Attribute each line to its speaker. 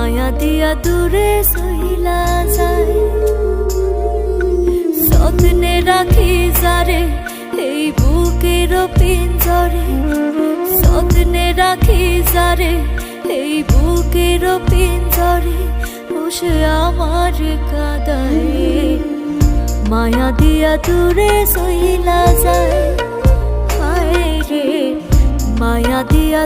Speaker 1: মায়া দিয়া দূরে সইলা যায়। যত্নে রাখি যারে এই বুকের পিঞ্জরে, যত্নে রাখি যারে এই বুকের পিঞ্জরে, বসে আমার কাঁদায়। মায়া দিয়া দূরে সইলা যায়, হায় রে মায়া দিয়া।